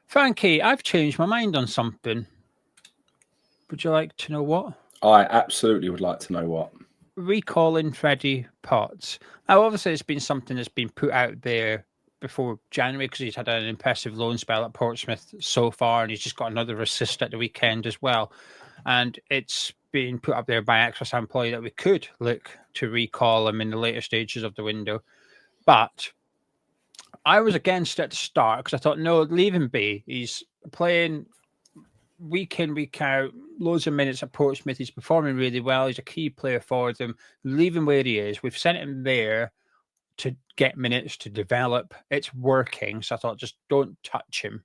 Frankie, I've changed my mind on something. Would you like to know what? I absolutely would like to know what. Recalling Freddie Potts. Now, obviously, it's been something that's been put out there before January because he's had an impressive loan spell at Portsmouth so far, and he's just got another assist at the weekend as well. And it's been put up there by Access Employee that we could look to recall him in the later stages of the window. But I was against it at the start because I thought, no, leave him be. He's playing week in, week out, loads of minutes at Portsmouth. He's performing really well. He's a key player for them. Leave him where he is. We've sent him there to get minutes, to develop. It's working. So I thought, just don't touch him.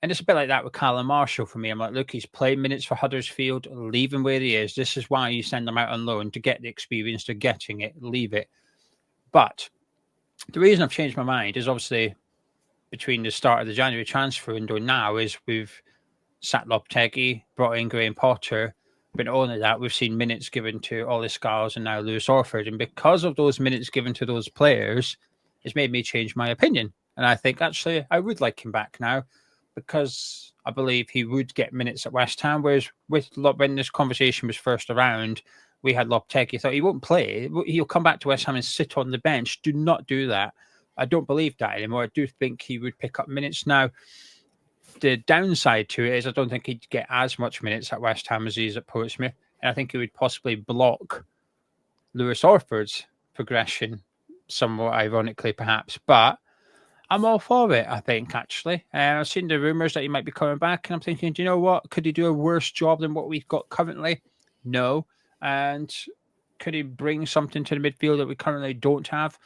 And it's a bit like that with Callum Marshall for me. I'm like, look, he's playing minutes for Huddersfield. Leave him where he is. This is why you send him out on loan, to get the experience, to getting it. Leave it. But the reason I've changed my mind is obviously between the start of the January transfer window now is we've sat Lopetegui, brought in Graham Potter, but not only that, we've seen minutes given to Ollie Scars and now Lewis Orford. And because of those minutes given to those players, it's made me change my opinion. And I think actually I would like him back now because I believe he would get minutes at West Ham. Whereas when this conversation was first around, we had Lopetegui thought he won't play. He'll come back to West Ham and sit on the bench. Do not do that. I don't believe that anymore. I do think he would pick up minutes now. The downside to it is I don't think he'd get as much minutes at West Ham as he is at Portsmouth. And I think he would possibly block Lewis Orford's progression, somewhat ironically, perhaps. But I'm all for it, I think, actually. I've seen the rumours that he might be coming back, and I'm thinking, do you know what? Could he do a worse job than what we've got currently? No. And could he bring something to the midfield that we currently don't have?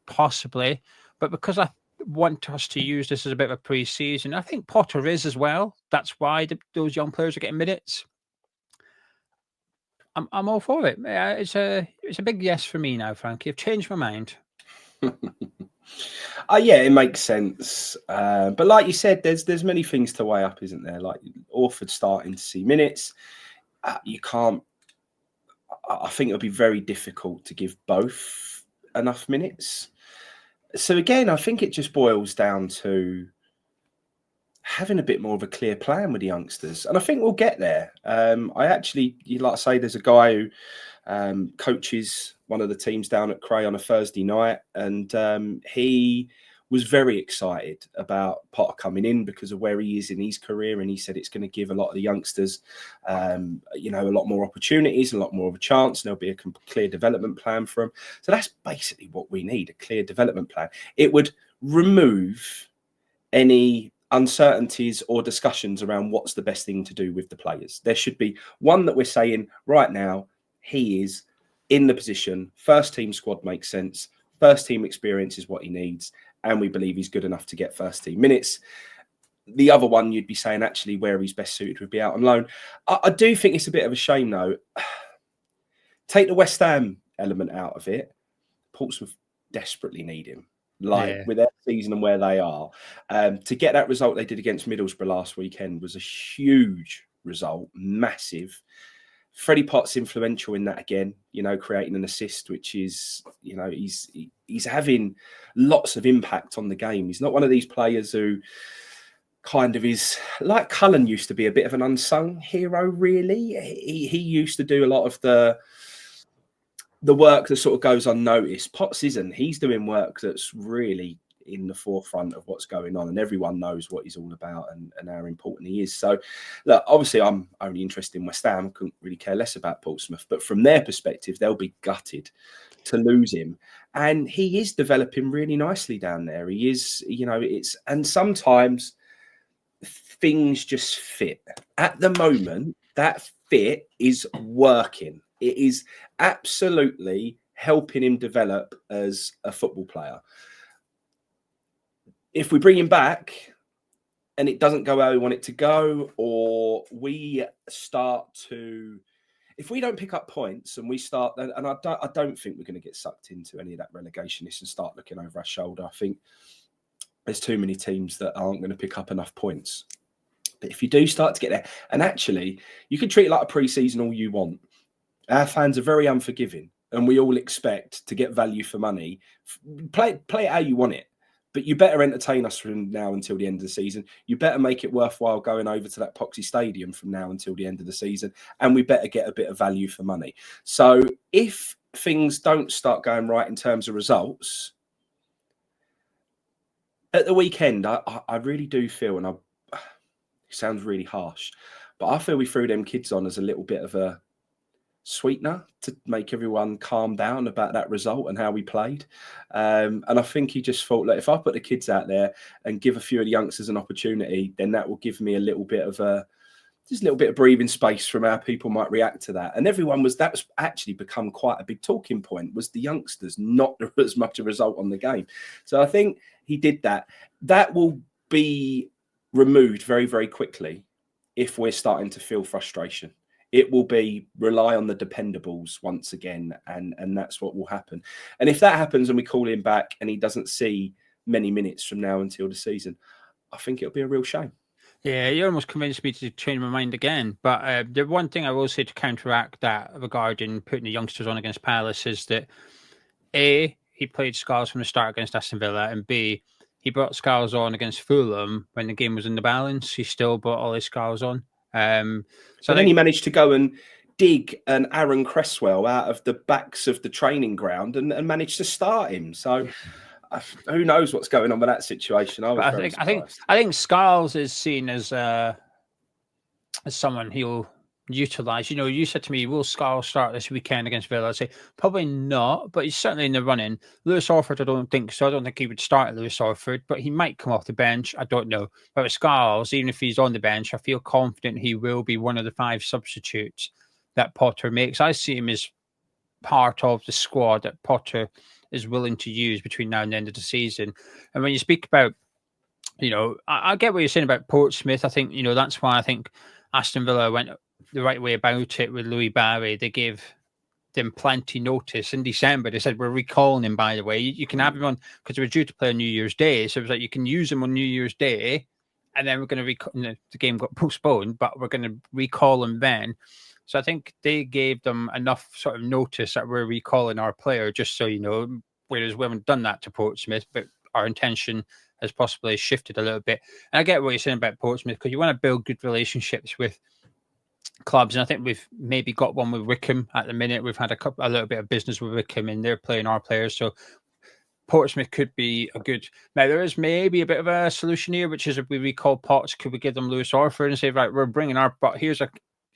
Possibly. But because I want us to use this as a bit of a pre-season, I think Potter is as well. That's why those young players are getting minutes. I'm all for it. It's a big yes for me now, Frankie. I've changed my mind. Yeah, it makes sense. But like you said, there's many things to weigh up, isn't there? Like Orford starting to see minutes. You can't. I think it'll be very difficult to give both enough minutes. So again, I think it just boils down to having a bit more of a clear plan with the youngsters. And I think we'll get there. You like I say, there's a guy who coaches one of the teams down at Cray on a Thursday night. And he was very excited about Potter coming in because of where he is in his career. And he said it's going to give a lot of the youngsters, a lot more opportunities, a lot more of a chance. And there'll be a clear development plan for them. So that's basically what we need, a clear development plan. It would remove any uncertainties or discussions around what's the best thing to do with the players. There should be one that we're saying right now, he is in the position, first team squad makes sense, first team experience is what he needs, and we believe he's good enough to get first team minutes. The other one you'd be saying actually where he's best suited would be out on loan. I do think it's a bit of a shame though. Take the West Ham element out of it. Portsmouth desperately need him. With their season and where they are, to get that result they did against Middlesbrough last weekend was a huge result, massive. Freddie Potts influential in that again, creating an assist, which is, he's having lots of impact on the game. He's not one of these players who kind of is like Cullen used to be, a bit of an unsung hero, really. He used to do a lot of the work that sort of goes unnoticed. Potts isn't. He's doing work that's really in the forefront of what's going on, and everyone knows what he's all about and how important he is. So, look, obviously, I'm only interested in West Ham. Couldn't really care less about Portsmouth, but from their perspective, they'll be gutted to lose him. And he is developing really nicely down there. He is, and sometimes things just fit. At the moment, that fit is working. It is absolutely helping him develop as a football player. If we bring him back and it doesn't go where we want it to go, or we start to, if we don't pick up points and we start, and I don't think we're going to get sucked into any of that relegationists and start looking over our shoulder. I think there's too many teams that aren't going to pick up enough points. But if you do start to get there, and actually, you can treat it like a pre-season all you want. Our fans are very unforgiving, and we all expect to get value for money. Play it how you want it. But you better entertain us from now until the end of the season. You better make it worthwhile going over to that Poxy Stadium from now until the end of the season. And we better get a bit of value for money. So if things don't start going right in terms of results, at the weekend, I really do feel, and it sounds really harsh, but I feel we threw them kids on as a little bit of a sweetener to make everyone calm down about that result and how we played. And I think he just thought, like, if I put the kids out there and give a few of the youngsters an opportunity, then that will give me a little bit of just a little bit of breathing space from how people might react to that. And that's actually become quite a big talking point, was the youngsters, not as much a result on the game. So I think he did that. That will be removed very, very quickly if we're starting to feel frustration. It will be rely on the dependables once again, and that's what will happen. And if that happens and we call him back and he doesn't see many minutes from now until the season, I think it'll be a real shame. Yeah, you almost convinced me to change my mind again. But the one thing I will say to counteract that regarding putting the youngsters on against Palace is that A, he played Scarles from the start against Aston Villa, and B, he brought Scarles on against Fulham when the game was in the balance. He still brought all his Scarles on. So then he managed to go and dig an Aaron Cresswell out of the backs of the training ground and managed to start him. So who knows what's going on with that situation? I think Scarles is seen as someone he'll utilize. You know, you said to me, will Scarles start this weekend against Villa? I'd say probably not, but he's certainly in the running. Lewis Orford, I don't think so. I don't think he would start Lewis Orford, but he might come off the bench. I don't know. But with Scarles, even if he's on the bench, I feel confident he will be one of the 5 substitutes that Potter makes. I see him as part of the squad that Potter is willing to use between now and the end of the season. And when you speak about, you know, I get what you're saying about Portsmouth. I think, you know, that's why I think Aston Villa went the right way about it with Louis Barry. They gave them plenty notice in December. They said, we're recalling him, by the way. You can have him on, because they were due to play on New Year's Day. So it was like, you can use him on New Year's Day, and then we're going to recall. The game got postponed, but we're going to recall him then. So I think they gave them enough sort of notice that we're recalling our player, just so you know, whereas we haven't done that to Portsmouth, but our intention has possibly shifted a little bit. And I get what you're saying about Portsmouth, because you want to build good relationships with clubs. And I think we've maybe got one with Wickham at the minute. We've had a little bit of business with Wickham, and they're playing our players. So Portsmouth could be a good. Now, there is maybe a bit of a solution here, which is if we recall Potts, could we give them Lewis Orford and say, right, we're bringing but here's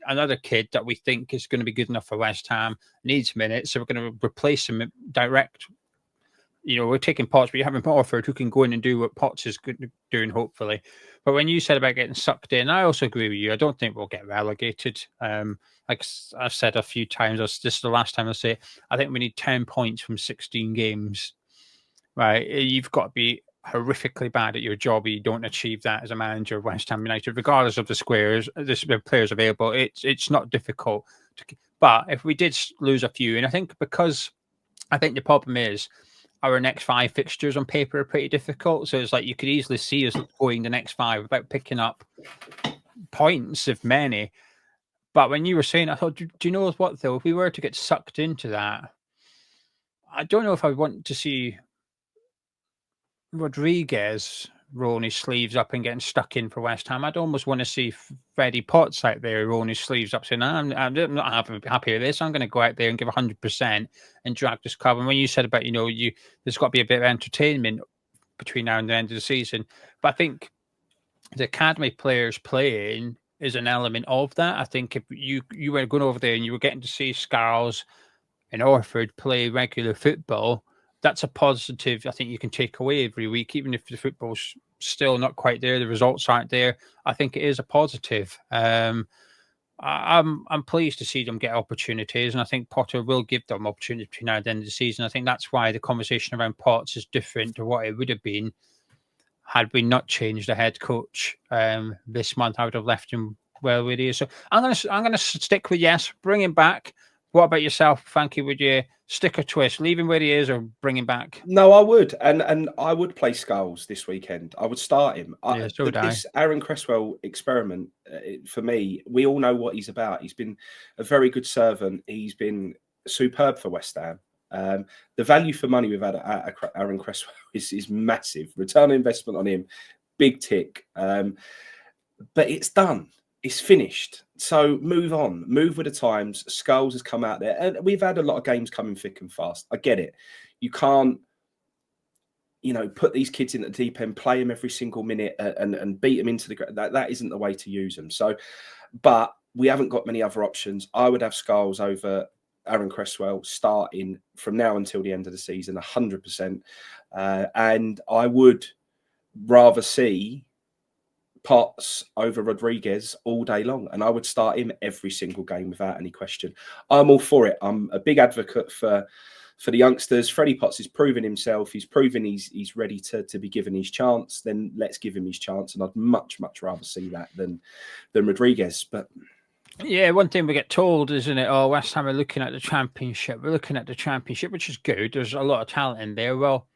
another kid that we think is going to be good enough for West Ham, needs minutes, so we're going to replace him direct. You know, we're taking Potts, but you have Orford who can go in and do what Potts is doing, hopefully. But when you said about getting sucked in, I also agree with you. I don't think we'll get relegated. Like I've said a few times, this is the last time I'll say it, I think we need 10 points from 16 games. Right? You've got to be horrifically bad at your job. You don't achieve that as a manager of West Ham United, regardless of the players available. It's not difficult. But if we did lose a few, and I think the problem is our next 5 fixtures on paper are pretty difficult. So it's like you could easily see us going the next 5 without picking up points, if many. But when you were saying, I thought, do you know what, though? If we were to get sucked into that, I don't know if I want to see Rodriguez rolling his sleeves up and getting stuck in for West Ham. I'd almost want to see Freddie Potts out there rolling his sleeves up, saying, I'm not happy with this. I'm going to go out there and give 100% and drag this club. And when you said about, you know, there's got to be a bit of entertainment between now and the end of the season. But I think the academy players playing is an element of that. I think if you were going over there and you were getting to see Scarles and Orford play regular football, that's a positive I think you can take away every week, even if the football's still not quite there, the results aren't there. I think it is a positive. I'm pleased to see them get opportunities, and I think Potter will give them opportunities between now and the end of the season. I think that's why the conversation around Potts is different to what it would have been had we not changed the head coach this month. I would have left him where it is. So I'm gonna stick with yes, bring him back. What about yourself, Frankie? Would you stick or twist, leave him where he is, or bring him back? No, I would, and I would play Scarles this weekend. I would start him. This Aaron Cresswell experiment, for me, we all know what he's about. He's been a very good servant. He's been superb for West Ham. The value for money we've had at Aaron Cresswell is massive. Return on investment on him, big tick. But it's done. It's finished. So move on. Move with the times. Scholes has come out there. And we've had a lot of games coming thick and fast. I get it. You can't, put these kids in the deep end, play them every single minute and beat them into the ground. That isn't the way to use them. So, but we haven't got many other options. I would have Scholes over Aaron Cresswell starting from now until the end of the season, 100%. And I would rather see Potts over Rodriguez all day long, and I would start him every single game without any question. I'm all for it. I'm a big advocate for the youngsters. Freddie Potts is proving himself. He's proven he's ready to be given his chance. Then let's give him his chance, and I'd much rather see that than Rodriguez. But yeah, one thing we get told, isn't it? Oh, West Ham are looking at the Championship. We're looking at the Championship, which is good. There's a lot of talent in there. Well,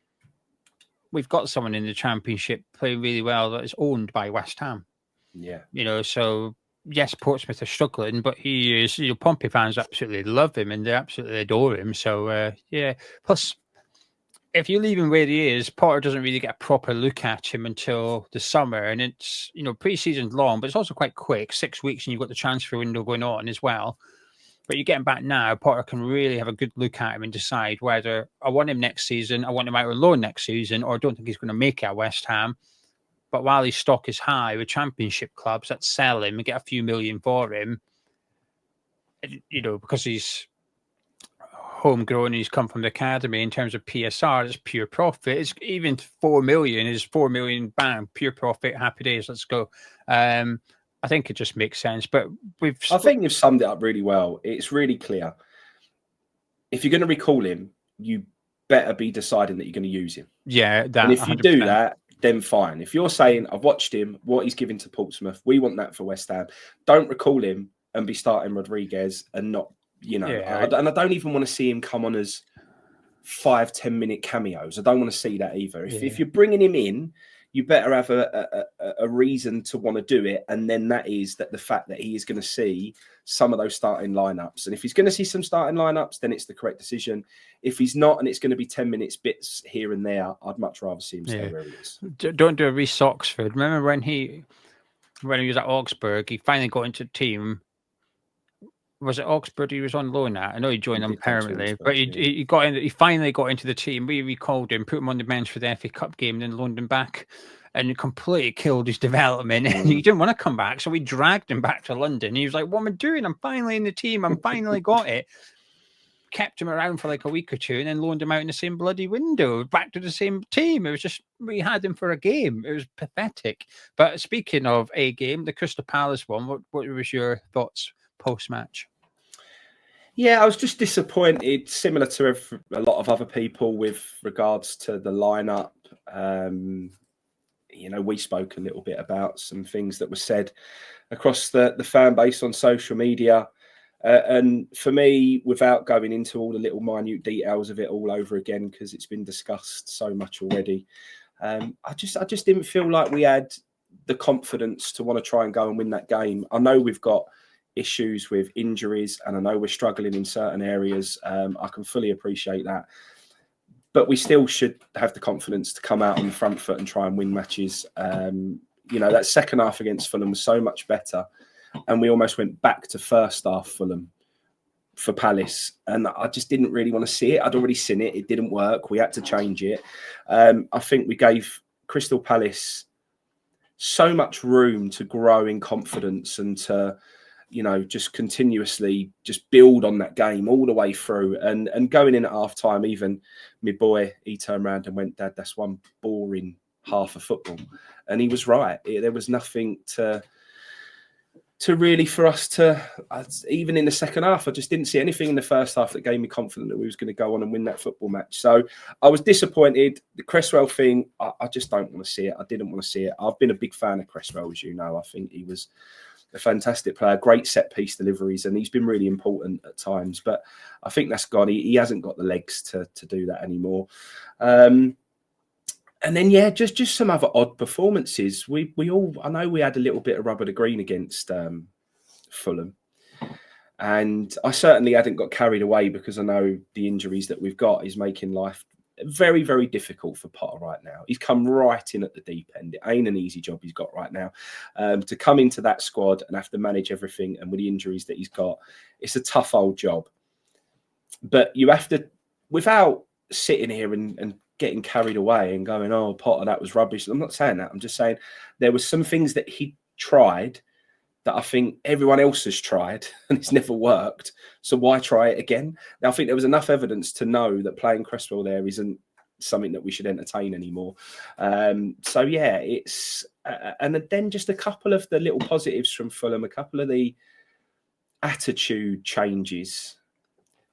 we've got someone in the Championship playing really well that is owned by West Ham. Yeah. So yes, Portsmouth are struggling, but he is, Pompey fans absolutely love him and they absolutely adore him. So, yeah. Plus, if you leave him where he is, Potter doesn't really get a proper look at him until the summer. And it's, pre-season's long, but it's also quite quick, 6 weeks, and you've got the transfer window going on as well. But you get him back now, Potter can really have a good look at him and decide whether I want him next season, I want him out on loan next season, or I don't think he's going to make it at West Ham. But while his stock is high with Championship clubs that sell him and get a few million for him, because he's homegrown and he's come from the academy, in terms of PSR, it's pure profit. It's even 4 million is 4 million, bang, pure profit, happy days, let's go. I think it just makes sense. But I think you've summed it up really well. It's really clear. If you're going to recall him, you better be deciding that you're going to use him. Yeah, and if you 100%. Do that, then fine. If you're saying, I've watched him, what he's giving to Portsmouth, we want that for West Ham. Don't recall him and be starting Rodriguez and not, and I don't even want to see him come on as 5-10 minute cameos. I don't want to see that either. If you're bringing him in, you better have a reason to want to do it. And then that is the fact that he is going to see some of those starting lineups. And if he's going to see some starting lineups, then it's the correct decision. If he's not, and it's going to be 10 minutes bits here and there, I'd much rather see him stay where he is. Don't do a Reece Oxford. Remember when he was at Augsburg, he finally got into the team. Was it Augsburg he was on loan at? I know he joined them permanently, but he got in. He finally got into the team. We recalled him, put him on the bench for the FA Cup game, then loaned him back, and completely killed his development. And he didn't want to come back, so we dragged him back to London. He was like, "What am I doing? I'm finally in the team. I'm finally got it." Kept him around for like a week or two, and then loaned him out in the same bloody window, back to the same team. It was just, we had him for a game. It was pathetic. But speaking of a game, the Crystal Palace one, what was your thoughts post-match? Yeah, I was just disappointed, similar to a lot of other people with regards to the lineup. We spoke a little bit about some things that were said across the fan base on social media. And for me, without going into all the little minute details of it all over again, because it's been discussed so much already, I just didn't feel like we had the confidence to want to try and go and win that game. I know we've got issues with injuries, and I know we're struggling in certain areas. I can fully appreciate that, but we still should have the confidence to come out on the front foot and try and win matches. That second half against Fulham was so much better, and we almost went back to first half Fulham for Palace, and I just didn't really want to see it. I'd already seen it. It didn't work. We had to change it. I think we gave Crystal Palace so much room to grow in confidence and to just continuously just build on that game all the way through. And going in at half time, even my boy, he turned around and went, "Dad, that's one boring half of football." And he was right. There was nothing to really for us to, even in the second half, I just didn't see anything in the first half that gave me confidence that we was going to go on and win that football match. So I was disappointed. The Cresswell thing, I just don't want to see it. I didn't want to see it. I've been a big fan of Cresswell, as you know. I think he was a fantastic player, great set piece deliveries, and he's been really important at times. But I think that's gone. He hasn't got the legs to do that anymore. And then just some other odd performances. I know we had a little bit of rubber to green against Fulham, And I certainly hadn't got carried away because I know the injuries that we've got is making life very, very difficult for Potter right now. He's come right in at the deep end. It ain't an easy job he's got right now. To come into that squad and have to manage everything, and with the injuries that he's got, it's a tough old job. But you have to, without sitting here and getting carried away and going, oh, Potter, that was rubbish. I'm not saying that. I'm just saying there were some things that he tried that I think everyone else has tried and it's never worked. So why try it again? Now, I think there was enough evidence to know that playing Cresswell there isn't something that we should entertain anymore. So, yeah, it's... and then just a couple of the little positives from Fulham, a couple of the attitude changes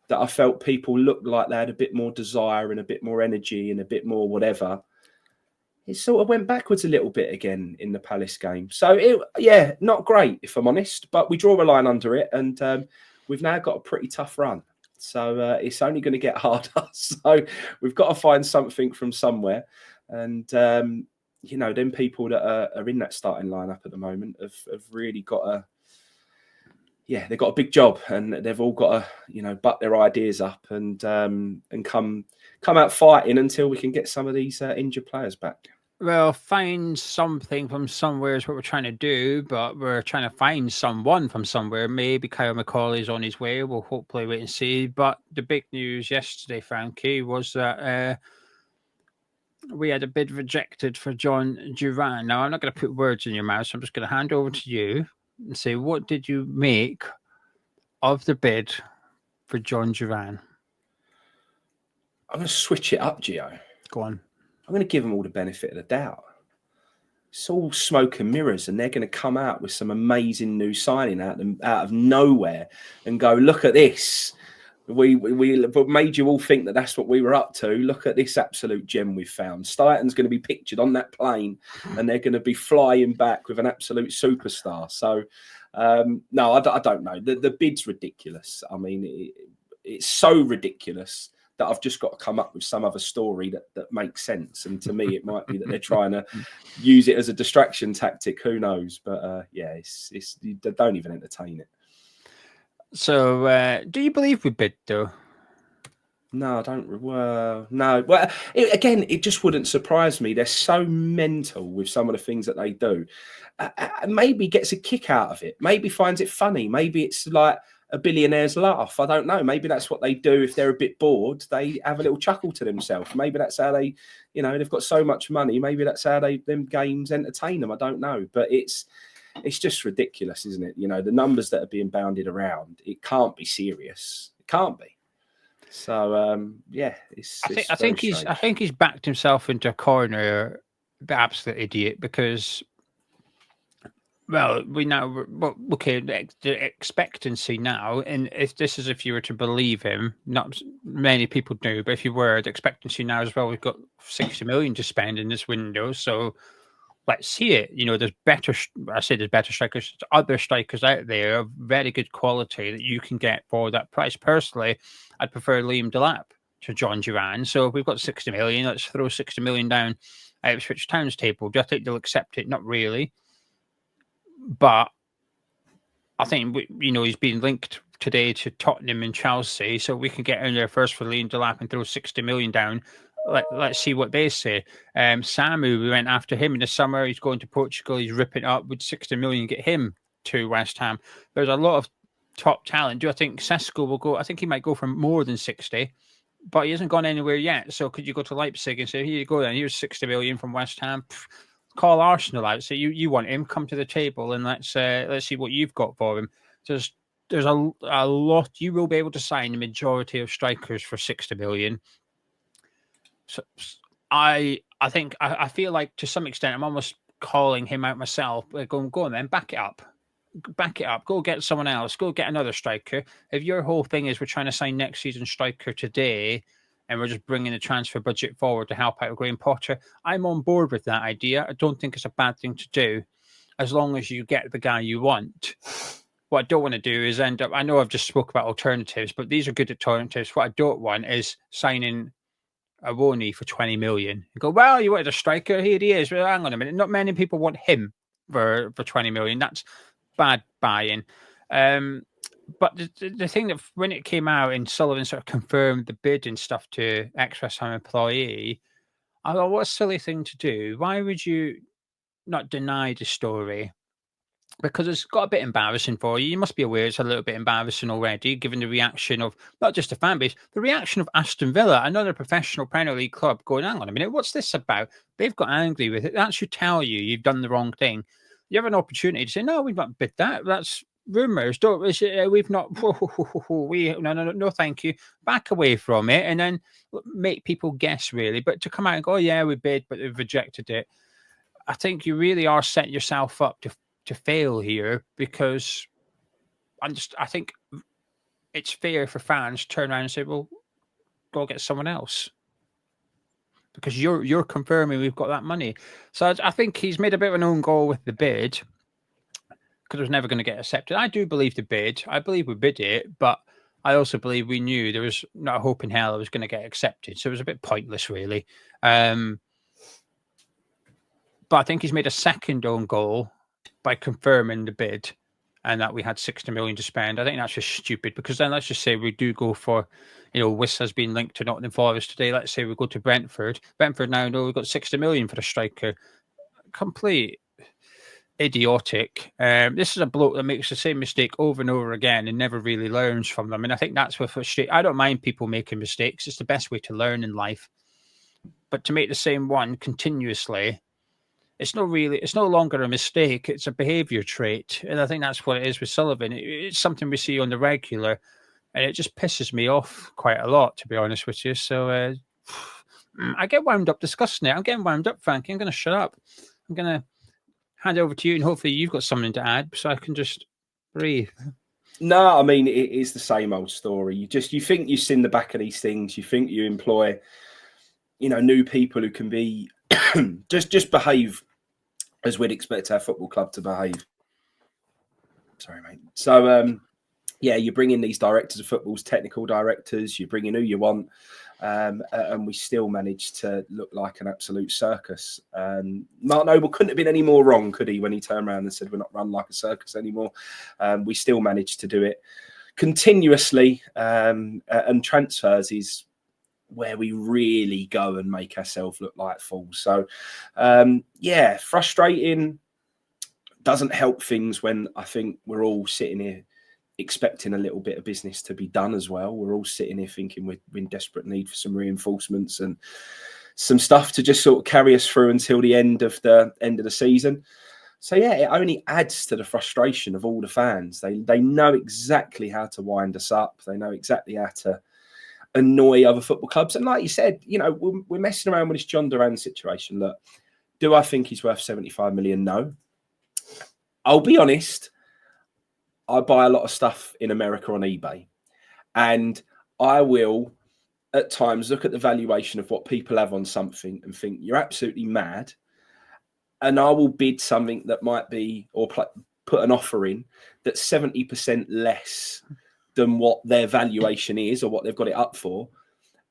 that I felt people looked like they had a bit more desire and a bit more energy and a bit more whatever. It sort of went backwards a little bit again in the Palace game. So, not great, if I'm honest, but we draw a line under it, and we've now got a pretty tough run. So it's only going to get harder. So we've got to find something from somewhere. And, them people that are in that starting lineup at the moment have really got a... Yeah, they've got a big job, and they've all got to, butt their ideas up and come out fighting until we can get some of these injured players back. Well, find something from somewhere is what we're trying to do, but we're trying to find someone from somewhere. Maybe Kyle McCauley's on his way. We'll hopefully wait and see. But the big news yesterday, Frankie, was that we had a bid rejected for Jhon Duran. Now, I'm not going to put words in your mouth, so I'm just going to hand over to you and say, what did you make of the bid for Jhon Duran? I'm going to switch it up, Geo. Go on. I'm going to give them all the benefit of the doubt. It's all smoke and mirrors, and they're going to come out with some amazing new signing out of nowhere and go, look at this. We made you all think that that's what we were up to. Look at this absolute gem we've found. Stuyton's going to be pictured on that plane, and they're going to be flying back with an absolute superstar. So, no, I don't know. The bid's ridiculous. I mean, it's so ridiculous that I've just got to come up with some other story that makes sense. And to me, it might be that they're trying to use it as a distraction tactic. Who knows? But it's don't even entertain it. So, do you believe we bid, though? No, I don't. Well, no. Well, it just wouldn't surprise me. They're so mental with some of the things that they do. Maybe gets a kick out of it. Maybe finds it funny. Maybe it's like a billionaire's laugh. I don't know. Maybe that's what they do if they're a bit bored. They have a little chuckle to themselves. Maybe that's how they, they've got so much money. Maybe that's how them games entertain them. I don't know. But it's just ridiculous, isn't it? The numbers that are being bounded around, it can't be serious. It can't be. So I think he's backed himself into a corner, the absolute idiot, because the expectancy now, and if you were to believe him, not many people do, but if you were, the expectancy now as well, we've got 60 million to spend in this window, so let's see it. There's better strikers, other strikers out there of very good quality that you can get for that price. Personally, I'd prefer Liam Delap to Jhon Duran. So if we've got 60 million, let's throw 60 million down at Ipswich Town's table. Do I think they'll accept it? Not really. But I think, he's been linked today to Tottenham and Chelsea, so we can get in there first for Liam Delap and throw 60 million down. Let's see what they say. Samu, we went after him in the summer. He's going to Portugal. He's ripping up with 60 million. Get him to West Ham. There's a lot of top talent. Do I think Sesko will go? I think he might go for more than 60, but he hasn't gone anywhere yet. So could you go to Leipzig and say, here you go then, here's 60 million from West Ham. Call Arsenal out. So you want him, come to the table and let's see what you've got for him. There's a lot. You will be able to sign the majority of strikers for 60 million. So I think I feel like to some extent I'm almost calling him out myself. Go on then, back it up. Go get someone else. Go get another striker. If your whole thing is we're trying to sign next season's striker today, and we're just bringing the transfer budget forward to help out Graham Potter, I'm on board with that idea. I don't think it's a bad thing to do, as long as you get the guy you want. What I don't want to do is end up... I know I've just spoke about alternatives, but these are good alternatives. What I don't want is signing Awoni for 20 million. You go, well, you wanted a striker? Here he is. Well, hang on a minute. Not many people want him for 20 million. That's bad buying. But the thing that when it came out and Sullivan sort of confirmed the bid and stuff to ex-West Ham employee, I thought, what a silly thing to do. Why would you not deny the story? Because it's got a bit embarrassing for you. You must be aware it's a little bit embarrassing already, given the reaction of not just the fan base, the reaction of Aston Villa, another professional Premier League club, going, hang on a minute, what's this about? They've got angry with it. That should tell you you've done the wrong thing. You have an opportunity to say, no, we've not bid that. That's rumours. Don't we've not we no, thank you. Back away from it and then make people guess really. But to come out and go, oh, yeah, we bid, but they've rejected it. I think you really are setting yourself up to fail here, because I think it's fair for fans to turn around and say, well, go get someone else, because you're confirming we've got that money. So I think he's made a bit of an own goal with the bid, because it was never going to get accepted. I do believe the bid. I believe we bid it, but I also believe we knew there was not a hope in hell it was going to get accepted. So it was a bit pointless, really. But I think he's made a second own goal by confirming the bid and that we had 60 million to spend. I think that's just stupid, because then let's just say we do go for, Wiss has been linked to Nottingham Forest today. Let's say we go to Brentford. Brentford now know we've got 60 million for the striker. Complete idiotic. This is a bloke that makes the same mistake over and over again and never really learns from them. And I think that's what frustrates. I don't mind people making mistakes. It's the best way to learn in life. But to make the same one continuously, it's no longer a mistake. It's a behaviour trait. And I think that's what it is with Sullivan. It's something we see on the regular, and it just pisses me off quite a lot, to be honest with you. So I get wound up discussing it. I'm getting wound up, Frankie. I'm going to shut up. I'm going to hand over to you, and hopefully you've got something to add so I can just breathe. No, I mean, it is the same old story. You think you've seen the back of these things. You think you employ, new people who can be just behave as we'd expect our football club to behave. Sorry, mate. So, you bring in these directors of football's technical directors, you bring in who you want, and we still managed to look like an absolute circus. Mark Noble couldn't have been any more wrong, could he, when he turned around and said we're not run like a circus anymore. We still managed to do it continuously, and transfers is where we really go and make ourselves look like fools. So, frustrating. Doesn't help things when I think we're all sitting here expecting a little bit of business to be done as well. We're all sitting here thinking we're in desperate need for some reinforcements and some stuff to just sort of carry us through until the end of the season. So it only adds to the frustration of all the fans. They know exactly how to wind us up. They know exactly how to annoy other football clubs. And like you said, we're messing around with this Jhon Duran situation. Look, do I think he's worth 75 million? No. I'll be honest. I buy a lot of stuff in America on eBay, and I will at times look at the valuation of what people have on something and think you're absolutely mad. And I will bid something that might be, or put an offer in that's 70% less than what their valuation is or what they've got it up for.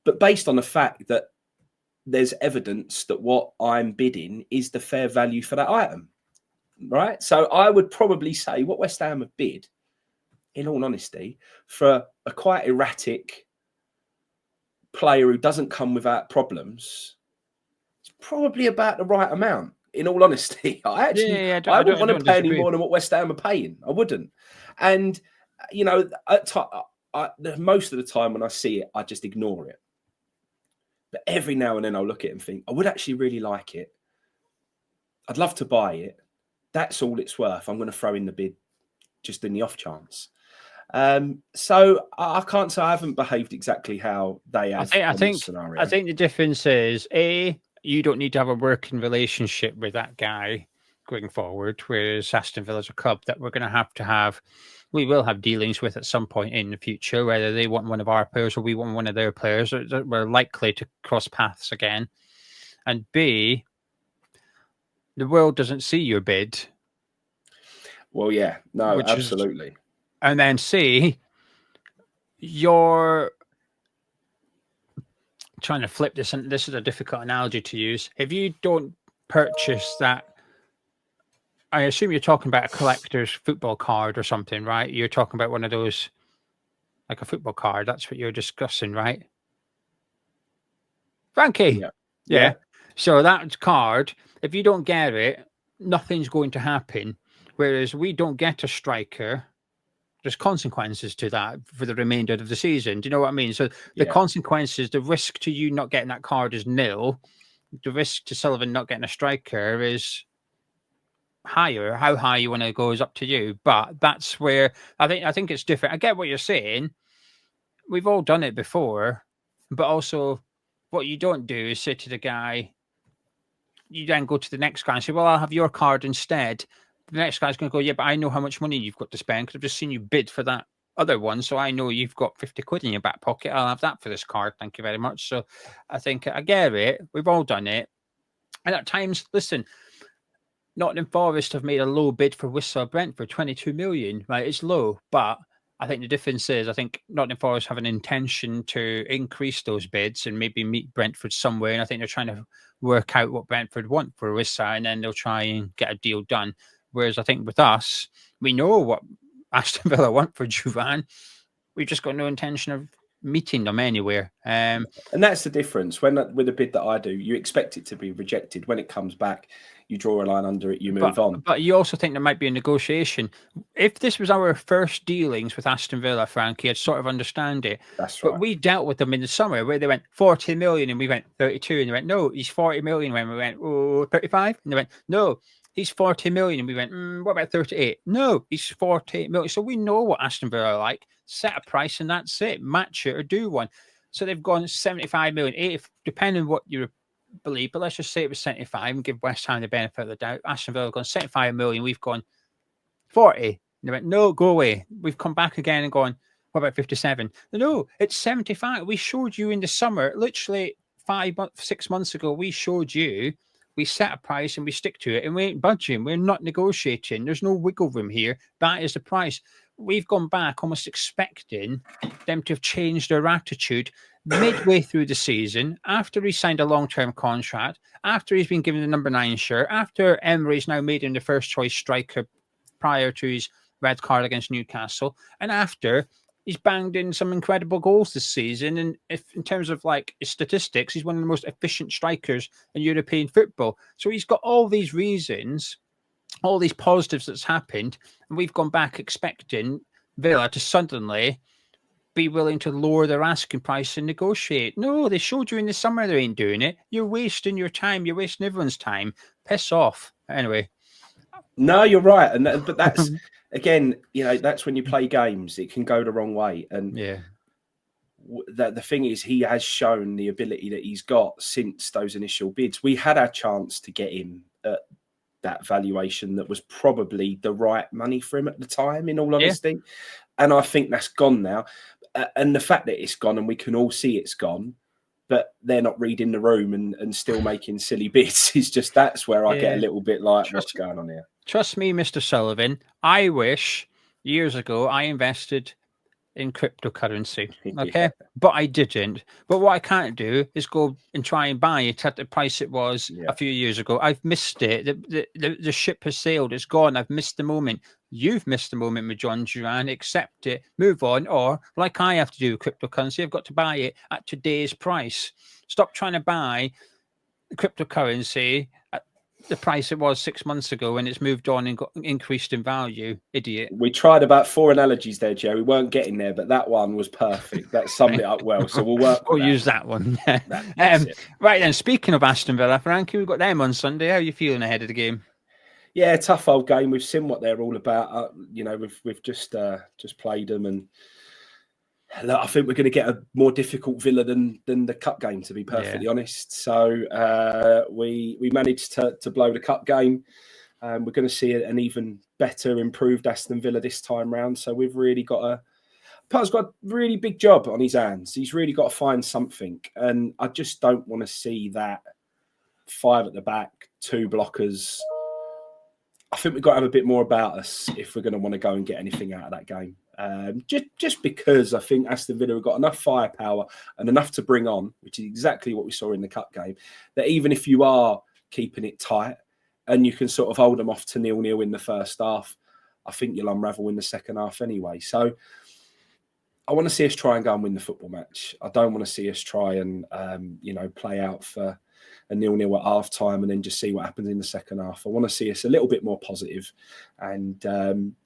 But based on the fact that there's evidence that what I'm bidding is the fair value for that item. Right. So I would probably say what West Ham have bid, in all honesty, for a quite erratic player who doesn't come without problems, it's probably about the right amount. In all honesty, I wouldn't want to pay any more than what West Ham are paying. I wouldn't. And, most of the time when I see it, I just ignore it. But every now and then I'll look at it and think, I would actually really like it. I'd love to buy it. That's all it's worth. I'm going to throw in the bid just in the off chance. So I can't say I haven't behaved exactly how they have. I think the difference is, you don't need to have a working relationship with that guy going forward, whereas Aston Villa is a club that we're going to have. We will have dealings with at some point in the future, whether they want one of our players or we want one of their players. We're likely to cross paths again. And B, the world doesn't see your bid. Well, yeah, no, absolutely. And then C, you're trying to flip this, and this is a difficult analogy to use. If you don't purchase that I assume you're talking about a collector's football card or something, right? You're talking about one of those, like a football card. That's what you're discussing, right? Frankie. Yeah. Yeah. Yeah. So that card, if you don't get it, nothing's going to happen. Whereas we don't get a striker, there's consequences to that for the remainder of the season. Do you know what I mean? So the Yeah. consequences, the risk to you not getting that card is nil. The risk to Sullivan not getting a striker is higher. How high you want to go is up to you. But that's where I think it's different. I get what you're saying. We've all done it before, but also what you don't do is say to the guy, you then go to the next guy and say, well, I'll have your card instead. The next guy's going to go, yeah, but I know how much money you've got to spend because I've just seen you bid for that other one. So I know you've got 50 quid in your back pocket. I'll have that for this card. Thank you very much. So I think I get it. We've all done it. And at times, listen, Nottingham Forest have made a low bid for Whistler Brentford, 22 million, right? It's low, but I think the difference is I think Nottingham Forest have an intention to increase those bids and maybe meet Brentford somewhere. And I think they're trying to work out what Brentford want for Whistler, and then they'll try and get a deal done. Whereas I think with us, we know what Aston Villa want for Duran. We've just got no intention of meeting them anywhere. And that's the difference. When with a bid that I do, you expect it to be rejected. When it comes back, you draw a line under it, you move on. But you also think there might be a negotiation. If this was our first dealings with Aston Villa, Frankie, I'd sort of understand it. That's right. But we dealt with them in the summer where they went 40 million and we went 32, and they went, no, he's 40 million. When we went, oh, 35, and they went, no, he's 40 million. And we went, what about 38? No, he's 48 million. So we know what Aston Villa are like. Set a price and that's it. Match it or do one. So they've gone 75 million, 80, depending on what you believe, but let's just say it was 75 and give West Ham the benefit of the doubt. Aston Villa have gone 75 million, we've gone 40. And they went, no, go away. We've come back again and gone, what about 57? No, it's 75. We showed you in the summer, literally 6 months ago, we showed you, we set a price and we stick to it and we ain't budging. We're not negotiating. There's no wiggle room here. That is the price. We've gone back almost expecting them to have changed their attitude midway through the season, after he signed a long-term contract, after he's been given the number 9 shirt, after Emery's now made him the first choice striker prior to his red card against Newcastle, and after he's banged in some incredible goals this season. And if in terms of like his statistics, he's one of the most efficient strikers in European football. So he's got all these reasons, all these positives that's happened, and we've gone back expecting Villa to suddenly be willing to lower their asking price and negotiate. No, they showed you in the summer they ain't doing it. You're wasting your time. You're wasting everyone's time. Piss off. Anyway. No, you're right. But that's, again, that's when you play games. It can go the wrong way. And yeah, the thing is, he has shown the ability that he's got since those initial bids. We had our chance to get him at that valuation that was probably the right money for him at the time, in all honesty. Yeah. And I think that's gone now. And the fact that it's gone and we can all see it's gone, but they're not reading the room and still making silly bids is just, that's where I get a little bit like, what's going on here? Trust me, Mr. Sullivan, I wish years ago I invested in cryptocurrency, okay? Yeah. But I didn't. But what I can't do is go and try and buy it at the price it was a few years ago. I've missed it. The ship has sailed. It's gone. I've missed the moment. You've missed the moment with Jhon Duran. Accept it. Move on. Or, like I have to do with cryptocurrency, I've got to buy it at today's price. Stop trying to buy cryptocurrency at the price it was 6 months ago when it's moved on and got increased in value. Idiot. We tried about 4 analogies there, Joe. We weren't getting there, but that one was perfect. That summed it up well. So we'll work. We'll use that one. Right then, speaking of Aston Villa, Frankie, we've got them on Sunday. How are you feeling ahead of the game? Yeah, tough old game. We've seen what they're all about. We've just played them, and look, I think we're going to get a more difficult Villa than the cup game, to be perfectly honest. So we managed to blow the cup game. We're going to see an even better, improved Aston Villa this time round. So we've really got Potts got a really big job on his hands. He's really got to find something, and I just don't want to see that 5 at the back, 2 blockers. I think we've got to have a bit more about us if we're going to want to go and get anything out of that game. Just because I think Aston Villa have got enough firepower and enough to bring on, which is exactly what we saw in the cup game, that even if you are keeping it tight and you can sort of hold them off to 0-0 in the first half, I think you'll unravel in the second half anyway. So I want to see us try and go and win the football match. I don't want to see us try and, play out for a 0-0 at half time and then just see what happens in the second half. I want to see us a little bit more positive and,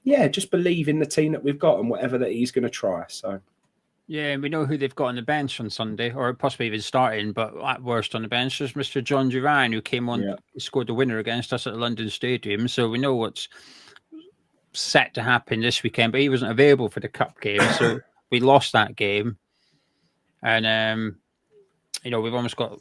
just believe in the team that we've got and whatever that he's going to try. So. Yeah, and we know who they've got on the bench on Sunday, or possibly even starting, but at worst on the bench is Mr. Jhon Duran, who came on, scored the winner against us at the London Stadium. So we know what's set to happen this weekend, but he wasn't available for the cup game, so we lost that game. And, we've almost got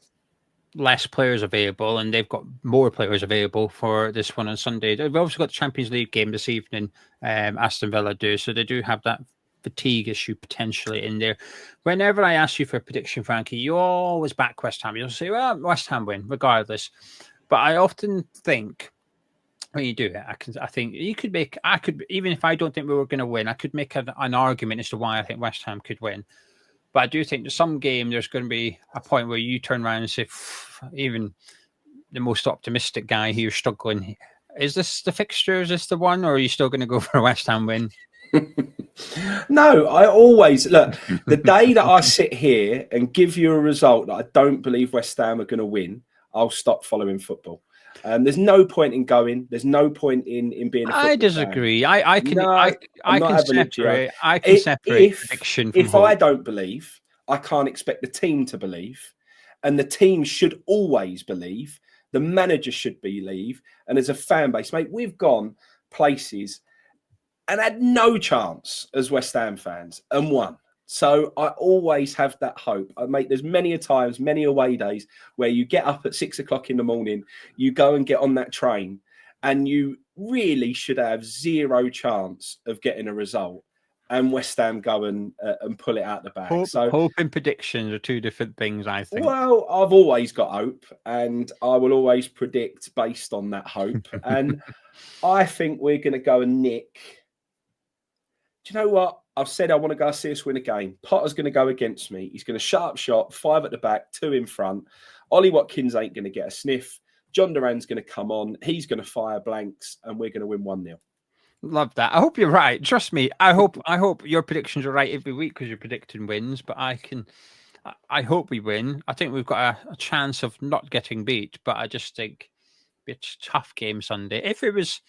less players available, and they've got more players available for this one on Sunday. We've also got the Champions League game this evening, Aston Villa do, so they do have that fatigue issue potentially in there. Whenever I ask you for a prediction, Frankie, you always back West Ham. You'll say, well, West Ham win, regardless. But I often think when you do it, I think you could make, even if I don't think we were going to win, I could make an argument as to why I think West Ham could win. But I do think there's some game, there's going to be a point where you turn around and say, even the most optimistic guy here struggling. Is this the fixture? Is this the one? Or are you still going to go for a West Ham win? No, I always look, the day that I sit here and give you a result that I don't believe West Ham are going to win, I'll stop following football. There's no point in going. There's no point in being a football I disagree. Fan. I can separate prediction from if hope. I don't believe, I can't expect the team to believe. And the team should always believe. The manager should believe. And as a fan base, mate, we've gone places and had no chance as West Ham fans and won. So I always have that hope. There's many a times, many away days where you get up at 6 o'clock in the morning, you go and get on that train, and you really should have zero chance of getting a result. And West Ham go and pull it out the bag. Hope and predictions are two different things, I think. Well, I've always got hope, and I will always predict based on that hope. And I think we're going to go and nick. Do you know what? I've said I want to go see us win a game. Potter's going to go against me. He's going to shut up shop, 5 at the back, 2 in front. Ollie Watkins ain't going to get a sniff. Jhon Duran's going to come on. He's going to fire blanks, and we're going to win 1-0. Love that. I hope you're right. Trust me. I hope your predictions are right every week because you're predicting wins. But I hope we win. I think we've got a chance of not getting beat. But I just think it's a tough game Sunday. If it was,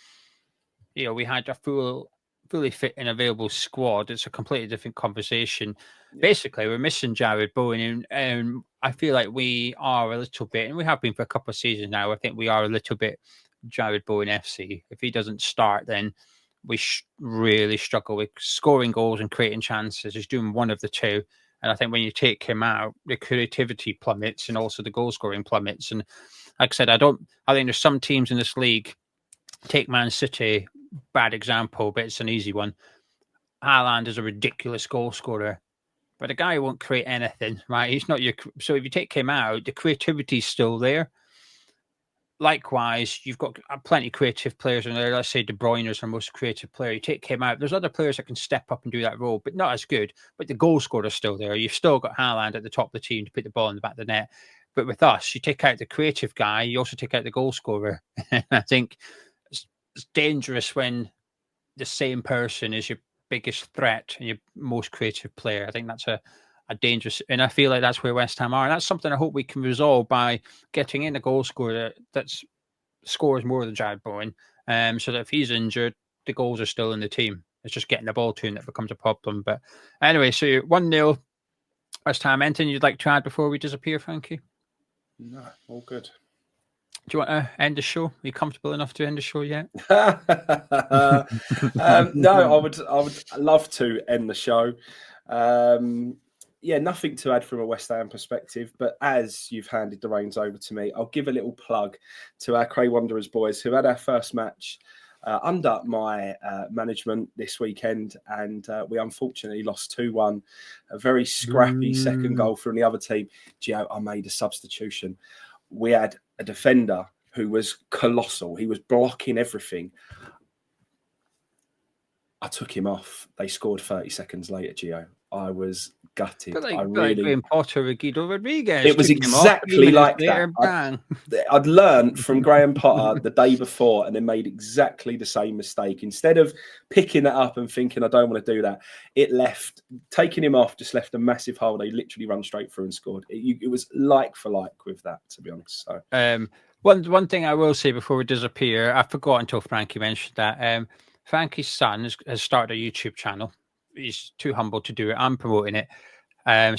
we had a fully fit and available squad, it's a completely different conversation. Yeah. Basically, we're missing Jarrod Bowen, and I feel like we are a little bit, and we have been for a couple of seasons now. I think we are a little bit Jarrod Bowen FC. If he doesn't start, then we really struggle with scoring goals and creating chances. He's doing one of the two. And I think when you take him out, the creativity plummets and also the goal scoring plummets. And like I said, I think there's some teams in this league, take Man City, bad example, but it's an easy one. Haaland is a ridiculous goal scorer, but the guy won't create anything, right? He's not so if you take him out, the creativity is still there. Likewise, you've got plenty of creative players in there. Let's say De Bruyne is our most creative player. You take him out, there's other players that can step up and do that role, but not as good. But the goal scorer is still there. You've still got Haaland at the top of the team to put the ball in the back of the net. But with us, you take out the creative guy, you also take out the goal scorer. I think it's dangerous when the same person is your biggest threat and your most creative player. I think that's a dangerous, and I feel like that's where West Ham are. And that's something I hope we can resolve by getting in a goal scorer that scores more than Jarrod Bowen, so that if he's injured, the goals are still in the team. It's just getting the ball to him that becomes a problem. But anyway, so 1-0 West Ham. Anything you'd like to add before we disappear, Frankie? No, all good. Do you want to end the show? Are you comfortable enough to end the show yet? No, I would love to end the show. Nothing to add from a West Ham perspective, but as you've handed the reins over to me, I'll give a little plug to our Cray Wanderers boys who had our first match under my management this weekend, and we unfortunately lost 2-1. A very scrappy second goal from the other team. Geo, I made a substitution. We had a defender who was colossal. He was blocking everything. I took him off. They scored 30 seconds later, Geo. I was gutted. But like, I like really. Graham Potter with Guido Rodriguez. It was took him off, 3 exactly minutes like later, that. bang. I'd learned from Graham Potter the day before and then made exactly the same mistake. Instead of picking that up and thinking, I don't want to do that, taking him off just left a massive hole. They literally run straight through and scored. It was like for like with that, to be honest. So, one thing I will say before we disappear, I forgot until Frankie mentioned that. Frankie's son has started a YouTube channel. He's too humble to do it. I'm promoting it.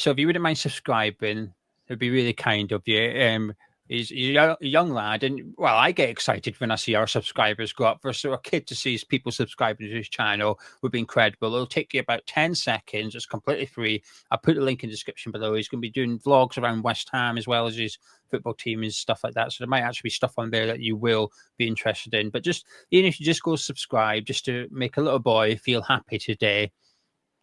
So if you wouldn't mind subscribing, it'd be really kind of you. He's a young lad, and well, I get excited when I see our subscribers go up. For a kid to see people subscribing to his channel would be incredible. It'll take you about 10 seconds. It's completely free. I'll put the link in the description below. He's going to be doing vlogs around West Ham as well as his football team and stuff like that. So there might actually be stuff on there that you will be interested in. But just even if you just go subscribe, just to make a little boy feel happy today,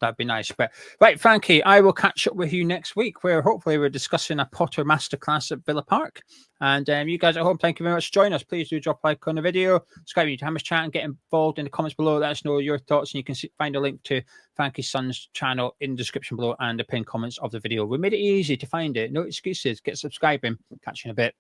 that'd be nice. But right, Frankie, I will catch up with you next week where hopefully we're discussing a Potter masterclass at Villa Park. And you guys at home, thank you very much for joining us. Please do drop a like on the video, subscribe to Hammers Chat, and get involved in the comments below. Let us know your thoughts, and you can find a link to Frankie's son's channel in the description below and the pinned comments of the video. We made it easy to find it. No excuses. Get subscribing. Catch you in a bit.